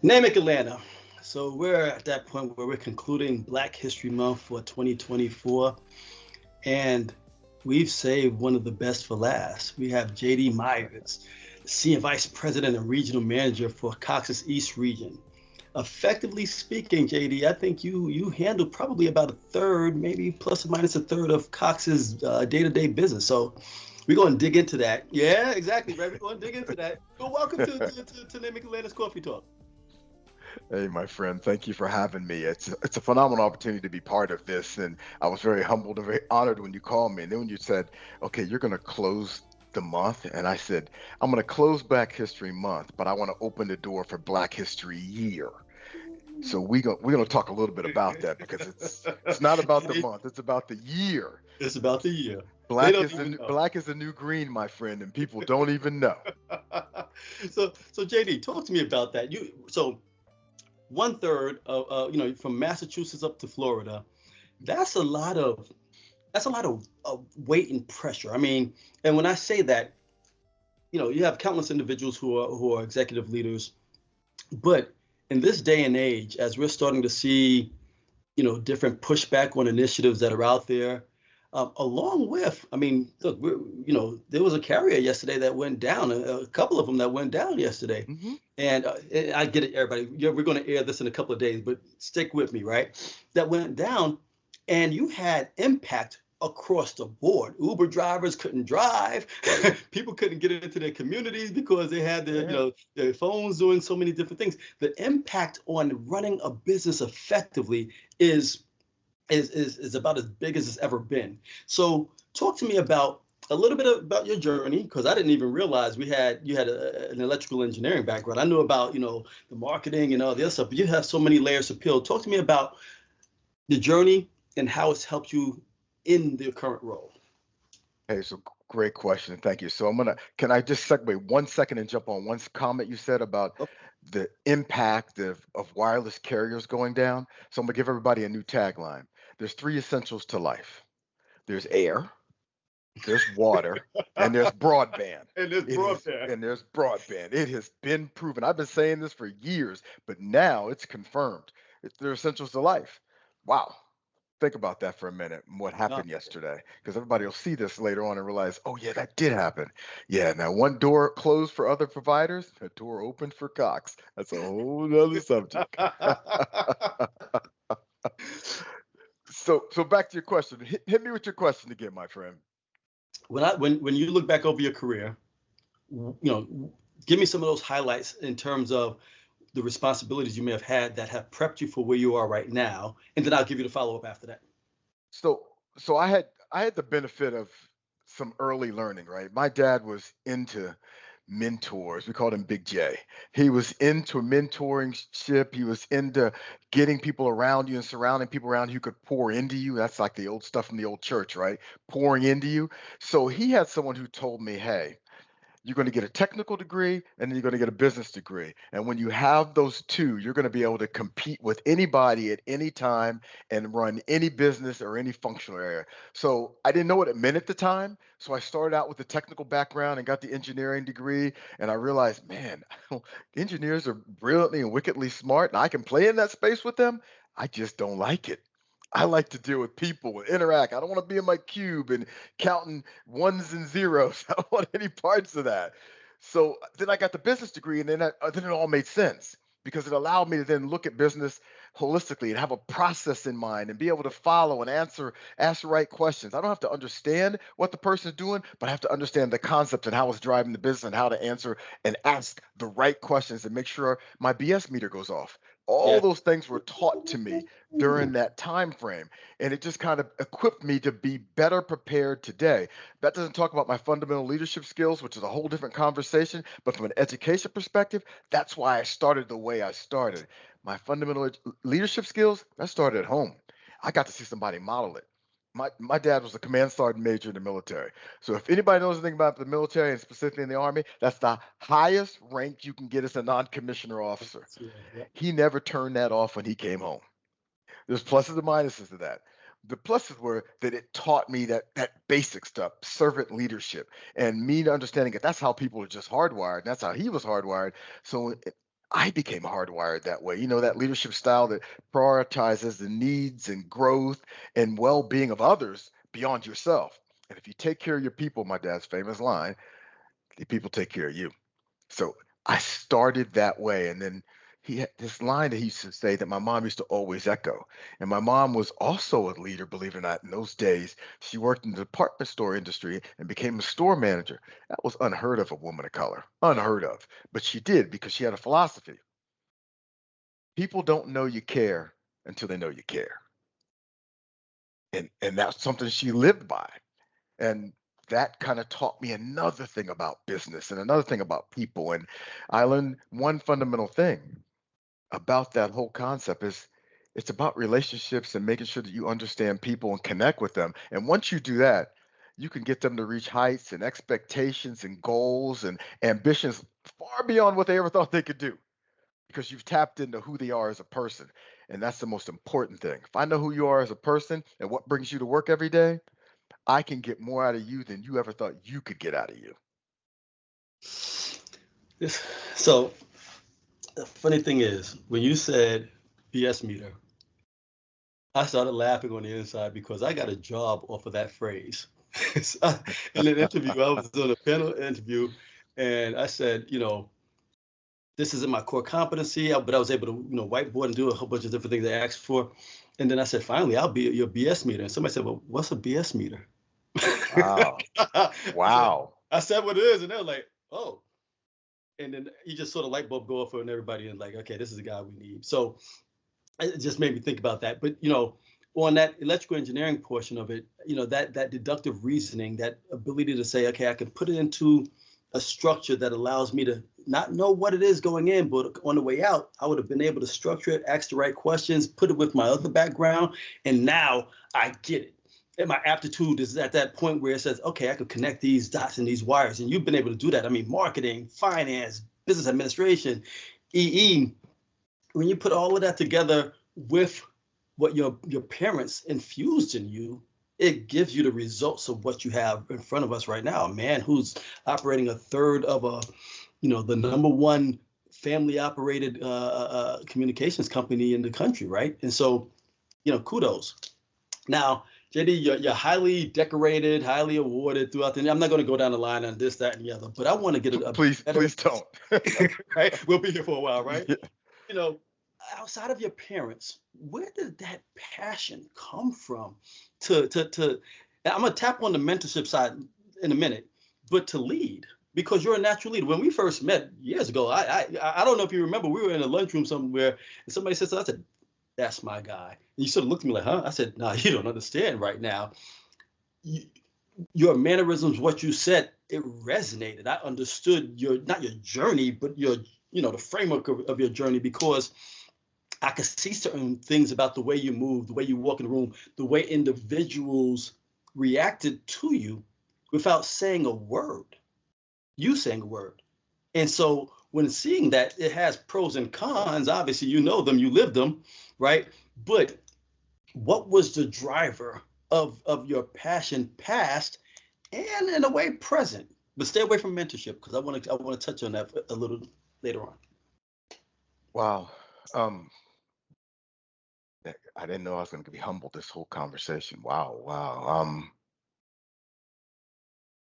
NAMIC Atlanta. So we're at that point where we're concluding Black History Month for 2024, and we've saved one of the best for last. We have JD Myers, Senior Vice President and Regional Manager for Cox's East Region. Effectively speaking, JD, I think you handle probably about a third, maybe plus or minus a third of Cox's day-to-day business. So we're going to dig into that. Yeah, exactly, right? We're going to dig into that. Well, welcome to NAMIC Atlanta's Coffee Talk. Hey, my friend, thank you for having me. It's a phenomenal opportunity to be part of this, and I was very humbled and very honored when you called me. And then when you said, "Okay, you're going to close the month," and I said, "I'm going to close Black History Month, but I want to open the door for Black History Year." So we're going to talk a little bit about that because it's not about the month; it's about the year. It's about the year. Black is the new green, my friend, and people don't even know. So JD, talk to me about that. So 1/3 of from Massachusetts up to Florida, that's a lot of weight and pressure. I mean, and when I say that, you have countless individuals who are executive leaders, but in this day and age, as we're starting to see, different pushback on initiatives that are out there, along with, I mean, look, there was a carrier yesterday that went down, a couple of them that went down yesterday. Mm-hmm. And I get it, everybody. We're going to air this in a couple of days, but stick with me, right? That went down, and you had impact across the board. Uber drivers couldn't drive. People couldn't get into their communities because they had their phones doing so many different things. The impact on running a business effectively is about as big as it's ever been. So talk to me about a little bit about your journey, because I didn't even realize you had an electrical engineering background. I knew about the marketing and all the other stuff, but you have so many layers of appeal. Talk to me about the journey and how it's helped you in the current role. Hey, so great question. Thank you. So can I just segue 1 second and jump on one comment you said about the impact of wireless carriers going down? So I'm gonna give everybody a new tagline. There's 3 essentials to life. There's air, there's water, and there's broadband. And there's broadband. It has been proven. I've been saying this for years, but now it's confirmed. They're essentials to life. Wow. Think about that for a minute and what happened yesterday, because everybody will see this later on and realize, oh yeah, that did happen. Yeah, now one door closed for other providers, a door opened for Cox. That's a whole other subject. So back to your question. Hit me with your question again, my friend. When you look back over your career, give me some of those highlights in terms of the responsibilities you may have had that have prepped you for where you are right now, and then I'll give you the follow-up after that. So I had the benefit of some early learning, right? My dad was into mentors. We called him Big J. He was into mentorship. He was into getting people around you and surrounding people around you who could pour into you. That's like the old stuff from the old church, right? Pouring into you. So he had someone who told me, hey, you're going to get a technical degree and then you're going to get a business degree. And when you have those two, you're going to be able to compete with anybody at any time and run any business or any functional area. So I didn't know what it meant at the time. So I started out with a technical background and got the engineering degree. And I realized, man, engineers are brilliantly and wickedly smart and I can play in that space with them. I just don't like it. I like to deal with people and interact. I don't want to be in my cube and counting ones and zeros. I don't want any parts of that. So then I got the business degree, and then it all made sense because it allowed me to then look at business holistically and have a process in mind and be able to follow and ask the right questions. I don't have to understand what the person is doing, but I have to understand the concept and how it's driving the business and how to answer and ask the right questions and make sure my BS meter goes off. All those things were taught to me during that time frame, and it just kind of equipped me to be better prepared today. That doesn't talk about my fundamental leadership skills, which is a whole different conversation, but from an education perspective, that's why I started the way I started. My fundamental leadership skills, that started at home. I got to see somebody model it. My dad was a command sergeant major in the military. So if anybody knows anything about the military and specifically in the Army, that's the highest rank you can get as a non-commissioner officer. He never turned that off when he came home. There's pluses and minuses to that. The pluses were that it taught me that basic stuff, servant leadership, and me understanding that that's how people are just hardwired. And that's how he was hardwired. So I became hardwired that way. That leadership style that prioritizes the needs and growth and well-being of others beyond yourself. And if you take care of your people, my dad's famous line, the people take care of you. So I started that way. And then he had this line that he used to say that my mom used to always echo. And my mom was also a leader, believe it or not, in those days. She worked in the department store industry and became a store manager. That was unheard of, a woman of color, unheard of. But she did, because she had a philosophy. People don't know you care until they know you care. And that's something she lived by. And that kind of taught me another thing about business and another thing about people. And I learned one fundamental thing about that whole concept is it's about relationships and making sure that you understand people and connect with them. And once you do that, you can get them to reach heights and expectations and goals and ambitions far beyond what they ever thought they could do, because you've tapped into who they are as a person. And that's the most important thing. If I know who you are as a person and what brings you to work every day, I can get more out of you than you ever thought you could get out of you. So the funny thing is, when you said BS meter, I started laughing on the inside because I got a job off of that phrase. So, in an interview, I was doing a panel interview, and I said, this isn't my core competency, but I was able to, whiteboard and do a whole bunch of different things they asked for. And then I said, finally, I'll be your BS meter. And somebody said, well, what's a BS meter? Wow. Wow. I said what it is, and they were like, oh. And then you just sort of light bulb go off for everybody, and like, okay, this is the guy we need. So it just made me think about that. But on that electrical engineering portion of it, that deductive reasoning, that ability to say, okay, I can put it into a structure that allows me to not know what it is going in, but on the way out, I would have been able to structure it, ask the right questions, put it with my other background, and now I get it. And my aptitude is at that point where it says, okay, I could connect these dots and these wires. And you've been able to do that. I mean, marketing, finance, business administration, EE. When you put all of that together with what your parents infused in you, it gives you the results of what you have in front of us right now. A man who's operating a third of the number one family operated communications company in the country, right? And so, kudos. Now, JD, you're highly decorated, highly awarded throughout the. I'm not going to go down the line on this, that, and the other, but I want to get a Please, better. please don't. Right? We'll be here for a while, right? Yeah. Outside of your parents, where did that passion come from? To I'm gonna tap on the mentorship side in a minute, but to lead, because you're a natural leader. When we first met years ago, I don't know if you remember, we were in a lunchroom somewhere, and somebody said, so I said, that's my guy. And you sort of looked at me like, huh? I said, nah, you don't understand right now. Your mannerisms, what you said, it resonated. I understood not your journey, but the framework of your journey, because I could see certain things about the way you move, the way you walk in the room, the way individuals reacted to you without saying a word. You saying a word. And so when seeing that, it has pros and cons. Obviously, you know them, you live them, right? But what was the driver of your passion past and in a way present? But stay away from mentorship, because I want to touch on that a little later on. Wow. I didn't know I was going to be humbled this whole conversation. Wow. Wow.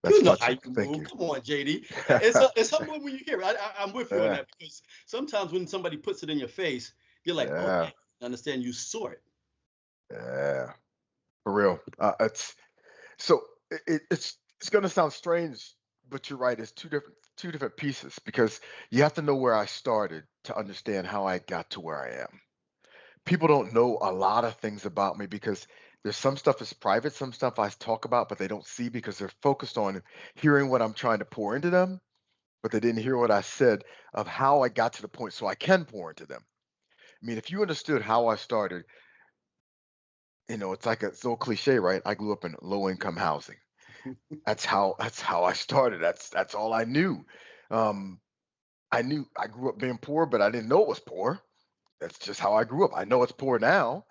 That's You know how touching. you Thank move. you. Come on, JD. It's humbling when you hear it. I'm with you on Yeah. that, because sometimes when somebody puts it in your face, you're like, oh, Yeah. yeah, I understand you saw it. Yeah. For real. It's so it's going to sound strange, but you're right. It's two different pieces, because you have to know where I started to understand how I got to where I am. People don't know a lot of things about me, because there's some stuff is private, some stuff I talk about, but they don't see, because they're focused on hearing what I'm trying to pour into them, but they didn't hear what I said of how I got to the point so I can pour into them. I mean, if you understood how I started, it's like a so cliche, right? I grew up in low income housing. That's how I started. That's all I knew. Um, I knew I grew up being poor, but I didn't know it was poor. That's just how I grew up. I know it's poor now,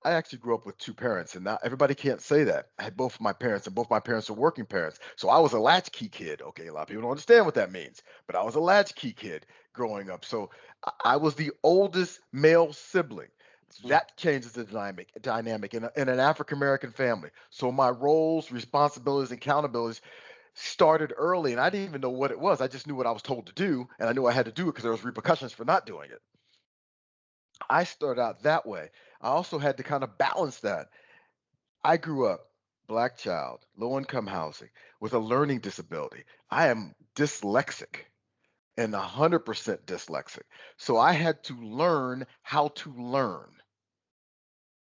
I actually grew up with two parents, and not everybody can't say that. I had both of my parents, and both my parents are working parents. So I was a latchkey kid. Okay, a lot of people don't understand what that means, but I was a latchkey kid growing up. So I was the oldest male sibling. Mm. That changes the dynamic in an African American family. So my roles, responsibilities, and accountabilities started early, and I didn't even know what it was. I just knew what I was told to do, and I knew I had to do it because there was repercussions for not doing it. I started out that way. I also had to kind of balance that. I grew up black child, low income housing with a learning disability. I am dyslexic and 100% dyslexic. So I had to learn how to learn.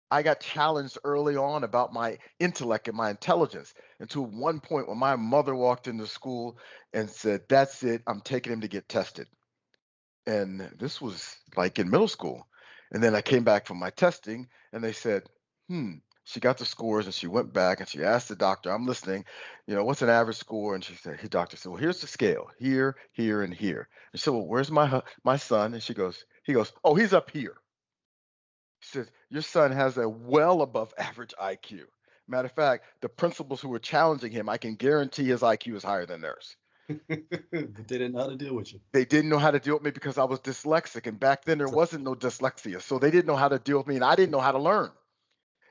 I got challenged early on about my intellect and my intelligence until one point when my mother walked into school and said, "That's it, I'm taking him to get tested." And this was like in middle school. And then I came back from my testing and they said, hmm, she got the scores and she went back and she asked the doctor, I'm listening, what's an average score? And she said, his doctor said, well, here's the scale, here, here, and here. And she said, well, where's my son? And he goes, oh, he's up here. She says, your son has a well above average IQ. Matter of fact, the principals who were challenging him, I can guarantee his IQ is higher than theirs. But they didn't know how to deal with you. They didn't know how to deal with me because I was dyslexic. And back then there So, wasn't no dyslexia. So they didn't know how to deal with me and I didn't know how to learn.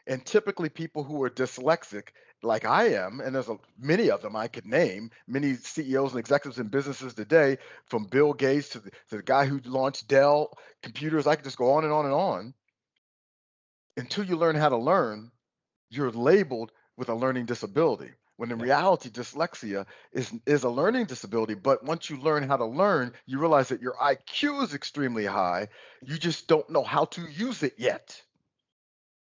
And typically people who are dyslexic, like I am, and there's many of them I could name, many CEOs and executives in businesses today, from Bill Gates to the guy who launched Dell computers, I could just go on and on and on. Until you learn how to learn, you're labeled with a learning disability. When in yeah. reality, dyslexia is a learning disability. But once you learn how to learn, you realize that your IQ is extremely high. You just don't know how to use it yet.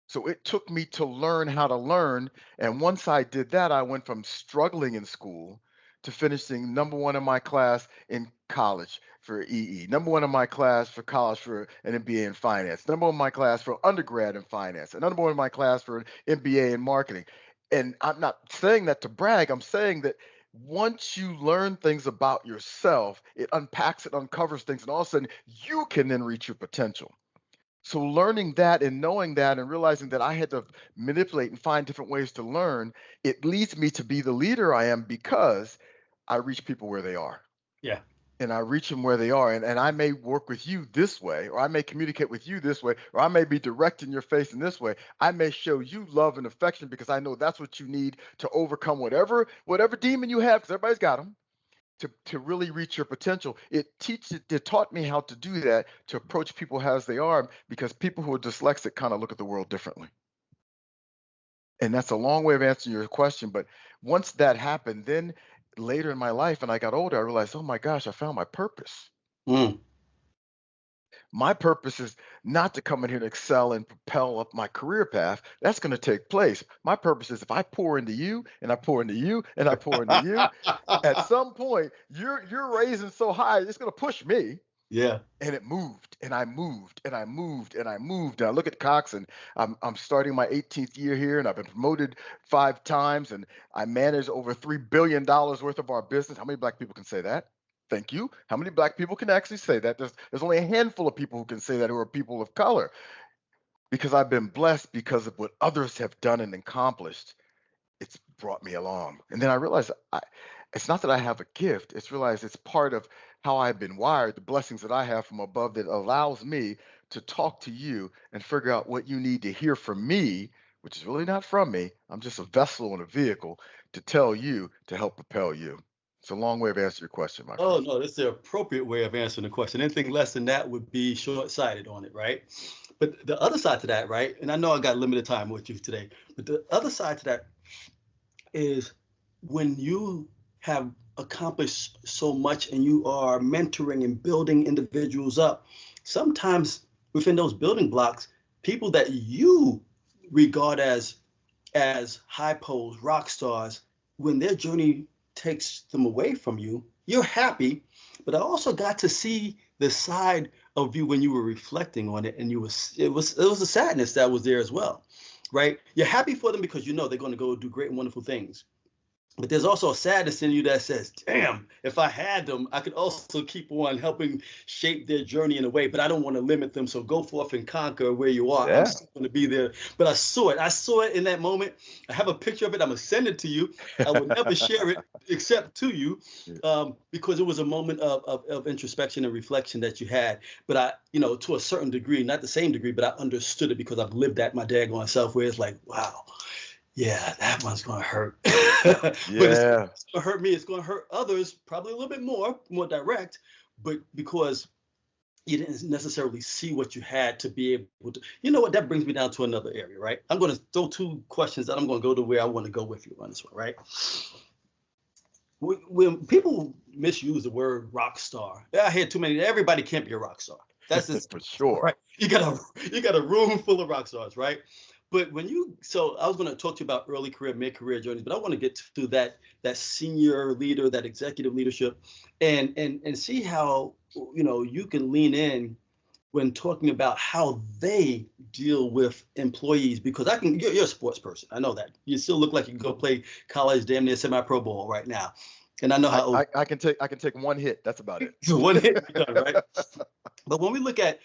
So it took me to learn how to learn. And once I did that, I went from struggling in school to finishing number one in my class in college for EE, number one in my class for college for an MBA in finance, number one in my class for undergrad in finance, and number one in my class for an MBA in marketing. And I'm not saying that to brag. I'm saying that once you learn things about yourself, it unpacks, it uncovers things, and all of a sudden you can then reach your potential. So learning that and knowing that and realizing that I had to manipulate and find different ways to learn, it leads me to be the leader I am because I reach people where they are. Yeah. And I reach them where they are. And I may work with you this way, or I may communicate with you this way, or I may be direct in your face in this way. I may show you love and affection because I know that's what you need to overcome whatever demon you have, because everybody's got them to really reach your potential. It taught me how to do that, to approach people as they are, because people who are dyslexic kind of look at the world differently. And that's a long way of answering your question. But once that happened, then later in my life, and I got older, I realized, oh my gosh, I found my purpose. Mm. My purpose is not to come in here to excel and propel up my career path. That's going to take place. My purpose is if I pour into you and I pour into you and I pour into you, at some point you're raising so high, it's going to push me. Yeah. And it moved, and I moved, and I moved, and I moved. And I look at Cox, and I'm starting my 18th year here, and I've been promoted 5 times, and I manage over $3 billion worth of our business. How many Black people can say that? Thank you. How many Black people can actually say that? There's only a handful of people who can say that who are people of color, because I've been blessed because of what others have done and accomplished. It's brought me along. And then I realized it's not that I have a gift, it's realized it's part of how I've been wired, the blessings that I have from above that allows me to talk to you and figure out what you need to hear from me, which is really not from me. I'm just a vessel and a vehicle to tell you to help propel you. It's a long way of answering your question, my Oh friend. no, that's the appropriate way of answering the question. Anything less than that would be short-sighted on it, right? But the other side to that, right? And I know I got limited time with you today, but the other side to that is when you have accomplished so much and you are mentoring and building individuals up, sometimes within those building blocks, people that you regard as high poles, rock stars, when their journey takes them away from you, you're happy. But I also got to see the side of you when you were reflecting on it, and it was a sadness that was there as well, right? You're happy for them because you know they're going to go do great and wonderful things. But there's also a sadness in you that says, damn, if I had them, I could also keep on helping shape their journey in a way, but I don't want to limit them. So go forth and conquer where you are. I'm Yeah. still going to be there. But I saw it. I saw it in that moment. I have a picture of it. I'm going to send it to you. I will never share it except to you, because it was a moment of introspection and reflection that you had. But I, to a certain degree, not the same degree, but I understood it because I've lived that my daggone self, where it's like, wow. Yeah, that one's going to hurt. But it's Yeah. going to hurt me. It's going to hurt others probably a little bit more direct, but because you didn't necessarily see what you had to be able to. You know what? That brings me down to another area, right? I'm going to throw two questions that I'm going to go to where I want to go with you on this one, right? When people misuse the word rock star, I hear too many. Everybody can't be a rock star. That's just For sure. right. You got a room full of rock stars, right? But so I was going to talk to you about early career, mid-career journeys, but I want to get to that senior leader, that executive leadership, and see how you can lean in when talking about how they deal with employees. Because you're a sports person, I know that. You still look like you can go play college, damn near semi-pro ball right now, and I know how old. I can take one hit. That's about it. So one hit, you're done, right? But when we look at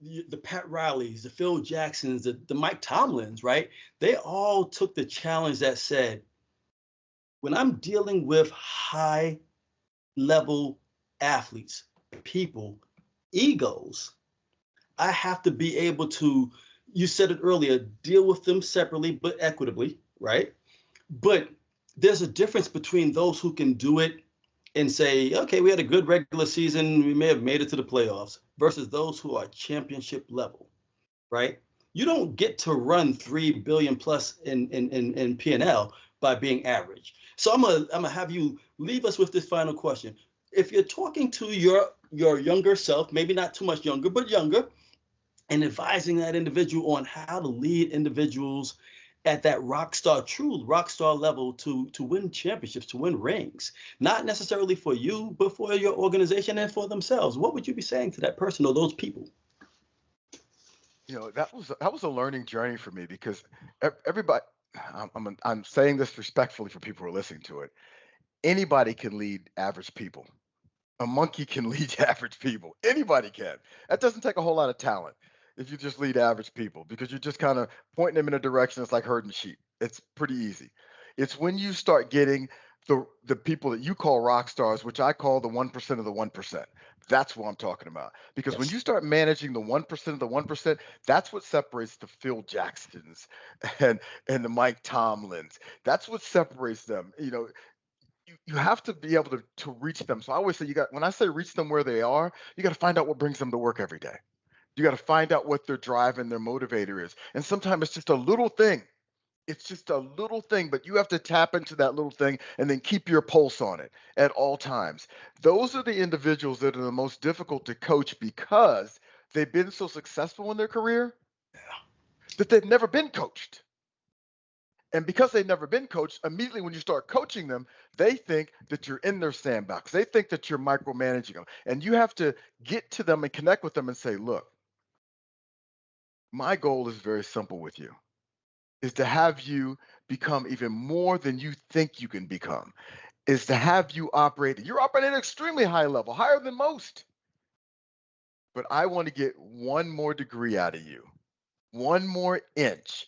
the Pat Rileys, the Phil Jacksons, the Mike Tomlins, right? They all took the challenge that said, when I'm dealing with high level athletes, people, egos, I have to be able to, you said it earlier, deal with them separately but equitably, right? But there's a difference between those who can do it and say, okay, we had a good regular season, we may have made it to the playoffs, versus those who are championship level, right? You don't get to run 3 billion plus in P&L by being average. So I'm gonna have you leave us with this final question. If you're talking to your younger self, maybe not too much younger, but younger, and advising that individual on how to lead individuals at that true rock star level to win championships, to win rings, not necessarily for you, but for your organization and for themselves, what would you be saying to that person or those people? That was a learning journey for me because everybody. I'm saying this respectfully for people who are listening to it. Anybody can lead average people. A monkey can lead average people. Anybody can. That doesn't take a whole lot of talent if you just lead average people because you're just kind of pointing them in a direction. It's like herding sheep. It's pretty easy. It's when you start getting the people that you call rock stars, which I call the 1% of the 1%. That's what I'm talking about. Because when Yes. you start managing the 1% of the 1%, that's what separates the Phil Jacksons and the Mike Tomlins. That's what separates them. You have to be able to reach them. So I always say when I say reach them where they are, you got to find out what brings them to work every day. You got to find out what their drive and their motivator is. And sometimes it's just a little thing. It's just a little thing, but you have to tap into that little thing and then keep your pulse on it at all times. Those are the individuals that are the most difficult to coach because they've been so successful in their career that they've never been coached. And because they've never been coached, immediately when you start coaching them, they think that you're in their sandbox. They think that you're micromanaging them. And you have to get to them and connect with them and say, look, my goal is very simple with you, is to have you become even more than you think you can become, is to have you operate. You're operating at an extremely high level, higher than most. But I want to get one more degree out of you, one more inch,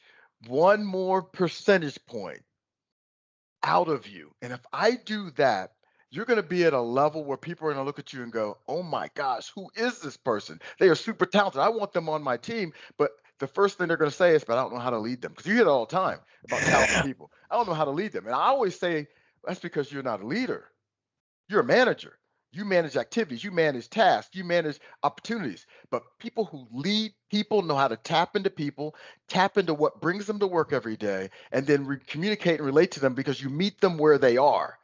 one more percentage point out of you. And if I do that, you're going to be at a level where people are going to look at you and go, oh my gosh, who is this person? They are super talented. I want them on my team. But the first thing they're going to say is, but I don't know how to lead them. Because you hear it all the time about talented people. I don't know how to lead them. And I always say, that's because you're not a leader. You're a manager. You manage activities, you manage tasks, you manage opportunities. But people who lead people know how to tap into people, tap into what brings them to work every day, and then communicate and relate to them because you meet them where they are.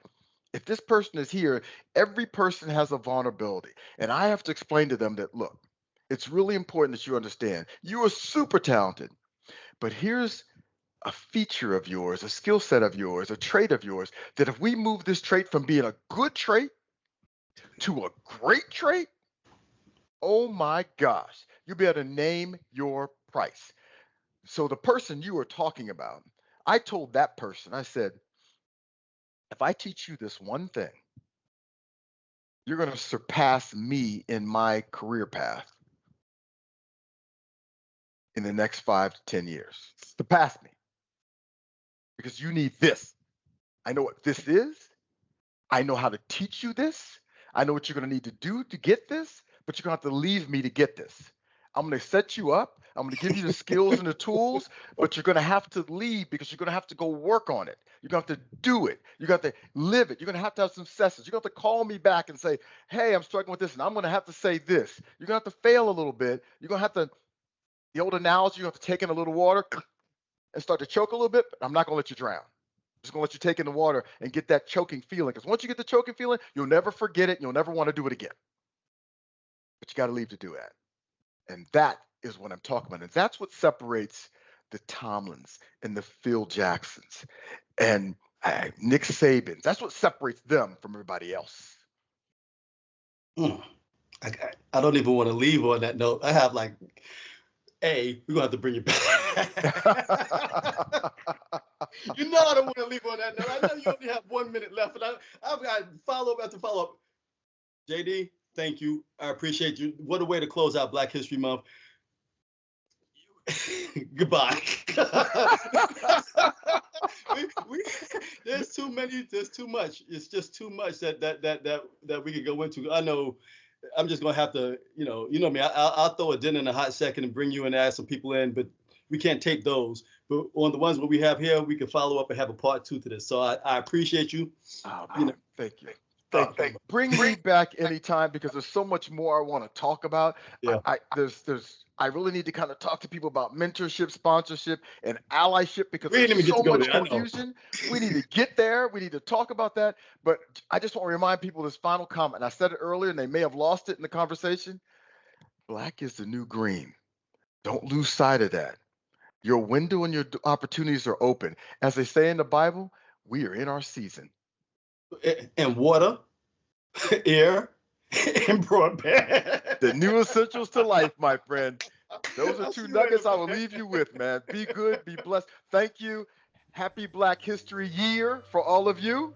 If this person is here, every person has a vulnerability. And I have to explain to them that, look, it's really important that you understand you are super talented, but here's a feature of yours, a skill set of yours, a trait of yours, that if we move this trait from being a good trait to a great trait, oh my gosh, you'll be able to name your price. So the person you were talking about, I told that person, I said, if I teach you this one thing, you're going to surpass me in my career path in the next 5 to 10 years. Surpass me. Because you need this. I know what this is. I know how to teach you this. I know what you're going to need to do to get this, but you're going to have to leave me to get this. I'm going to set you up. I'm going to give you the skills and the tools, but you're going to have to leave because you're going to have to go work on it. You're going to have to do it. You're going to have to live it. You're going to have some sessions. You're going to have to call me back and say, hey, I'm struggling with this, and I'm going to have to say this. You're going to have to fail a little bit. You're going to have to, the old analogy, you have to take in a little water and start to choke a little bit, but I'm not going to let you drown. I'm just going to let you take in the water and get that choking feeling. Because once you get the choking feeling, you'll never forget it. And you'll never want to do it again. But you got to leave to do that. And that is what I'm talking about. And that's what separates the Tomlins and the Phil Jacksons and Nick Sabans. That's what separates them from everybody else. I don't even want to leave on that note. I have like, we're going to have to bring you back. You know I don't want to leave on that note. I know you only have 1 minute left, and I've got follow-up after follow-up. JD, thank you. I appreciate you. What a way to close out Black History Month. Goodbye. There's too much. It's just too much that we could go into. I know I'm just gonna have to, you know me. I'll throw a dinner in a hot second and bring you and add some people in, but we can't take those. But on the ones what we have here, we can follow up and have a part 2 to this. So I appreciate you. Thank you. Thank you. Bring me back anytime because there's so much more I want to talk about. Yeah. I really need to kind of talk to people about mentorship, sponsorship, and allyship because We didn't there's even so get to go much there. I know. confusion. We need to get there. We need to talk about that. But I just want to remind people this final comment. I said it earlier, and they may have lost it in the conversation. Black is the new green. Don't lose sight of that. Your window and your opportunities are open. As they say in the Bible, we are in our season. And water, air, and broadband. The new essentials to life, my friend. Those are 2 nuggets I will leave you with, man. Be good, be blessed. Thank you. Happy Black History Year for all of you.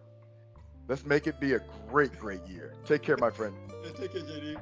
Let's make it be a great, great year. Take care, my friend. Take care, JD.